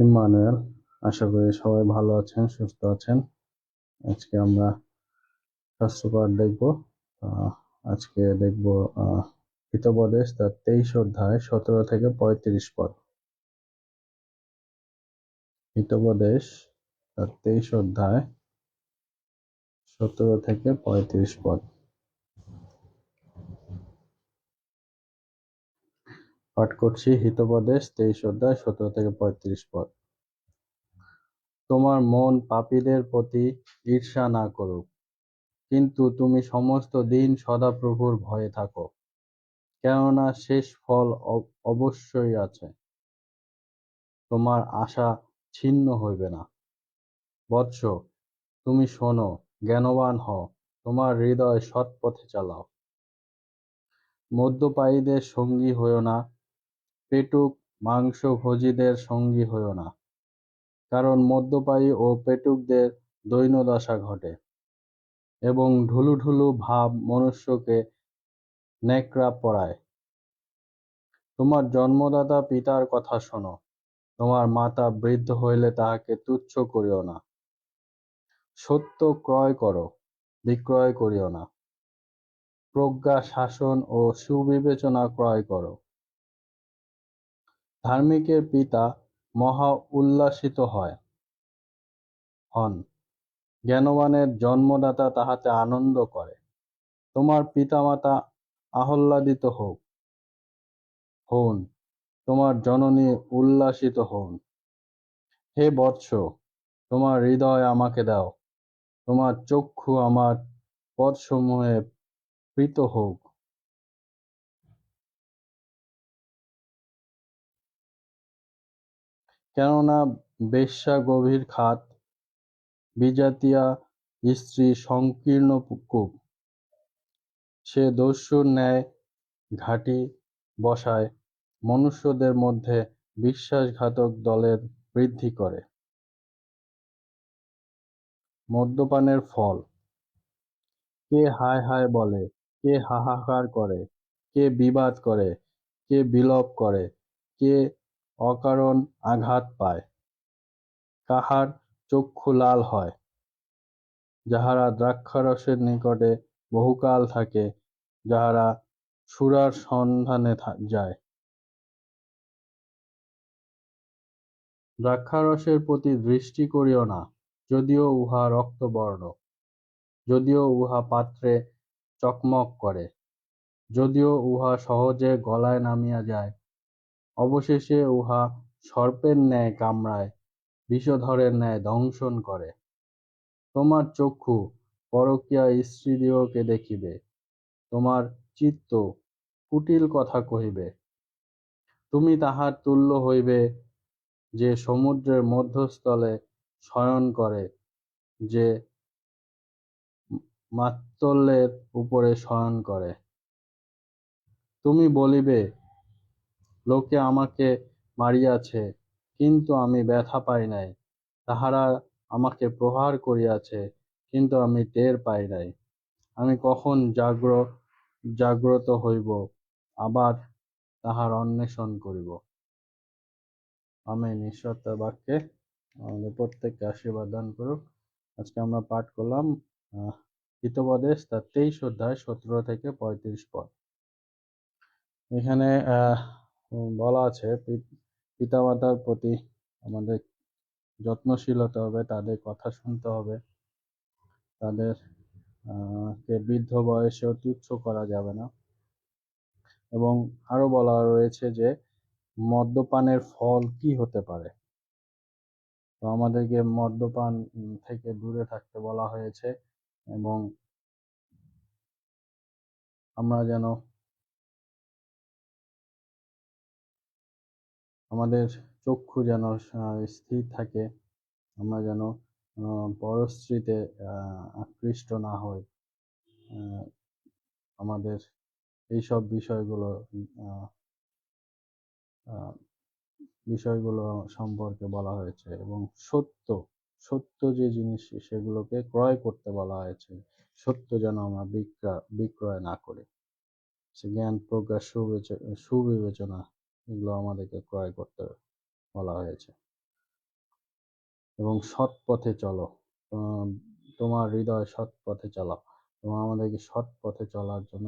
Emmanuel. আশা করি সবাই ভালো আছেন, সুস্থ আছেন। আজকে আমরা শাস্ত্রপাঠ দেখব। আজকে দেখব হিতোপদেশ তার 23 অধ্যায় 17 থেকে 35 পদ। হিতোপদেশ তার 23 অধ্যায় 17 থেকে 35 পদ। পাঠ করছি হিতোপদেশ 23 অধ্যায় 17 থেকে 35 পদ। তোমার মন পাপীদের প্রতি ঈর্ষা না করুক, কিন্তু তুমি সমস্ত দিন সদাপ্রভুর ভয়ে থাকো, কেননা শেষ ফল অবশ্যই আছে। তোমার আশা ছিন্ন হইবে না। বৎস, তুমি শোনো, জ্ঞানবান হও, তোমার হৃদয় সৎ পথে চালাও। মদ্যপায়ীদের সঙ্গী হইও না, পেটুক মাংসভোজীদের সঙ্গী হইও না, কারণ মদ্যপায়ী ও পেটুকদের দৈন্যদশা ঘটে, এবং ঢুলু ঢুলু ভাব মনুষ্যকে ন্যাকড়া পরায়। তোমার জন্মদাতা পিতার কথা শোনো, তোমার মাতা বৃদ্ধ হইলে তাহাকে তুচ্ছ করিও না। সত্য ক্রয় করো, বিক্রয় করিও না। প্রজ্ঞা, শাসন ও সুবিবেচনা ক্রয় করো। ধার্মিকের পিতা মহা উল্লাসিত হন, জ্ঞানবানের জন্মদাতা তাহাতে আনন্দ করে। তোমার পিতামাতা আহ্লাদিত হউন, তোমার জননী উল্লাসিত হউন। হে বৎস, তোমার হৃদয় আমাকে দাও, তোমার চক্ষু আমার পথসমূহে প্রীত হোক। কেননা বেশ্যা গভীর খাত, বিজাতীয়া স্ত্রী সংকীর্ণ কূপ। সে দস্যুর ন্যায় ঘাঁটি বসায়, মনুষ্যদের মধ্যে বিশ্বাসঘাতক দলের বৃদ্ধি করে। মদ্যপানের ফল। কে হায় হায় বলে, কে হাহাকার করে, কে বিবাদ করে, কে বিলাপ করে, কে অকারণ আঘাত পায়। কাহার চক্ষু লাল হয়, যাহারা দ্রাক্ষারসের নিকটে বহুকাল থাকে, যাহারা সুরার সন্ধানে যায়। দ্রাক্ষারসের প্রতি দৃষ্টি করিও না, যদিও উহা রক্তবর্ণ, যদিও উহা পাত্রে চকমক করে, যদিও উহা সহজে গলায় নামিয়া যায়, অবশেষে উহা সর্পের ন্যায় কামড়ায়, বিষধরের ন্যায় দংশন করে। তোমার চক্ষু পরকীয়া স্ত্রীদিগকে দেখিবে, তোমার চিত্ত কুটিল কথা কহিবে। তুমি তাহার তুল্য হইবে, যে সমুদ্রের মধ্যস্থলে শয়ন করে, যে মাত্তলের উপরে শয়ন করে। তুমি বলিবে, লোকে আমাকে মারিয়াছে, কিন্তু আমি ব্যথা পাই নাই। তাহারা আমাকে প্রহার করিয়াছে, কিন্তু আমি টের পাই নাই। আমি কখন জাগ্রত হইব, আবার তাহার অন্বেষণ করিব। আমেন। ঈশ্বর তার বাক্যে আমাদের প্রত্যেককে আশীর্বাদ দান করুক। আজকে আমরা পাঠ করলাম হিতোপদেশ তার 23 অধ্যায় 17 থেকে 35 পদ। এখানে বলা আছে পিতামাতার প্রতি আমাদের যত্নশীল হতে হবে, তাদের কথা শুনতে হবে, তাদের কে বৃদ্ধ বয়সেও তুচ্ছ করা যাবে না। এবং আরো বলা রয়েছে যে মদ্যপানের ফল কি হতে পারে। তো আমাদেরকে মদ্যপান থেকে দূরে থাকতে বলা হয়েছে, এবং আমরা যেন আমাদের চক্ষু যেন স্থির থাকে, আমরা যেন পরস্ত্রীতে আকৃষ্ট না হই। আমাদের এইসব বিষয়গুলো সম্পর্কে বলা হয়েছে, এবং সত্য যে জিনিস সেগুলোকে ক্রয় করতে বলা হয়েছে। সত্য যেন আমরা বিক্রয় না করি। জ্ঞান, প্রজ্ঞা, সুবিবেচনা এগুলো আমাদেরকে ক্রয় করতে বলা হয়েছে। এবং সৎ পথে চলো। তোমার হৃদয় সৎ পথে চালাও এবং আমাদেরকে সৎ পথে চলার জন্য